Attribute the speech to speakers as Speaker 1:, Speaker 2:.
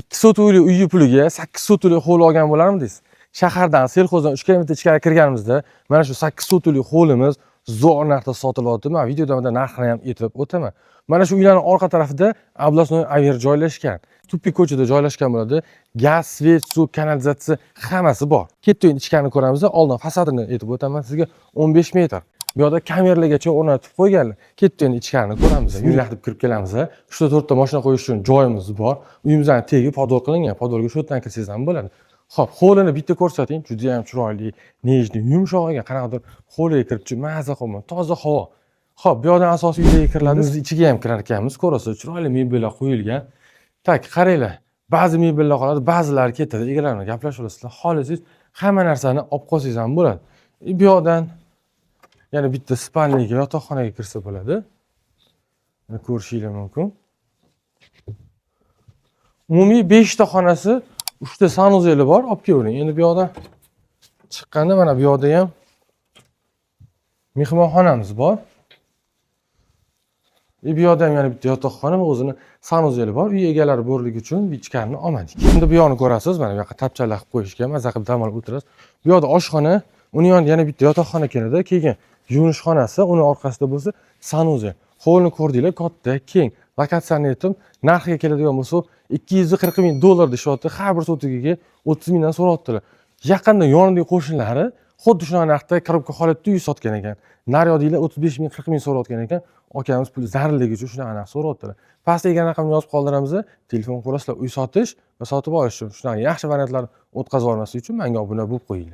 Speaker 1: 2 sotuvli uy puliga 8 sotuvli hovli olgan bo'larmidingiz? Shahardan, selxozdan 3 kilometr ichkariga kirganimizda mana shu 8 sotuvli hovlimiz zo'r narxda sotilyapti. Men videoda narxini ham aytib o'taman. Mana shu uylarning orqa tarafida областной aviar joylashgan. Tupik ko'chada joylashgan bo'ladi. Gaz, svet, suv, kanalizatsiya hammasi bor. Ketdi endi ichkarini ko'ramiz. Oldin fasadini aytib o'taman sizga 15 metr. Bu yerda kameralargacha o'rnatib qo'yganlar. Ketdi endi ichkarini ko'ramiz. Yuraqdib kirib kelamiz. 3 ta 4 ta mashina qo'yish uchun joyimiz bor. Uyimizdan tegi podol qilingan. Podolga shu yerdan kirsangiz ham bo'ladi. Xo'p, hovlini bitta ko'rsating. Juda ham chiroyli, nejli, yumshoq ekan. Qanaqadir hovliga kirib maza qilman, toza havo. Xo'p, bu yerdan asosiy uyga kiriladi. Biz ichiga ham kirar ekanmiz. Ko'rasiz, chiroyli mebellar qo'yilgan. Tak, qaranglar. Ba'zi mebellar qoladi, ba'zilari ketadi. Egalar bilan gaplashib olasizlar. Xohlasangiz hamma narsani olib qolsangiz ham bo'ladi. Bu yerdan yana bitta spalniga, yotoqxonaga kirsa bo'ladi. Mana ko'rishinglar mumkin. Umumiy 5 ta xonasi, 3 ta sanuzeli bor. Olib keling. Endi bu yerdan chiqqanda mana bu yerda ham mehmonxonamiz bor. Bu yerda ham yana bitta yotoqxona va o'zini sanuzeli bor. Uy egalari borligi uchun ichkarini olmadik. Endi bu yoqni ko'rasiz, mana bu yoqqa tapchalar qilib qo'yishgan, maza qilib dam olib o'tirasiz. Bu yerda oshxona, uni yonida yana bitta yotoqxona keladi. Keyin yuvinish uni orqasida bo'lsa sanuzel. Hovlini ko'rdinglar, katta, keng. Lokatsiyani aytdim, narxiga keladigan bo'lsa, $240,000 deyapti. Har bir sotigiga 30 mingdan so'rayaptilar. Yaqinda yonidagi qo'shnilari xuddi shunaqa narxda korobka holatda uy sotgan ekan. Naryodiylar 35 ming, 40 ming so'rayotgan ekan. Akamiz pul zararligi uchun shunaqa narx so'rayaptilar. Pastdagi raqamni yozib qoldiramiz. Telefon qilasizlar, uy sotish va sotib olish uchun shunaqa yaxshi variantlarni o'tkazib olmaslik uchun menga obuna bo'lib qo'yinglar.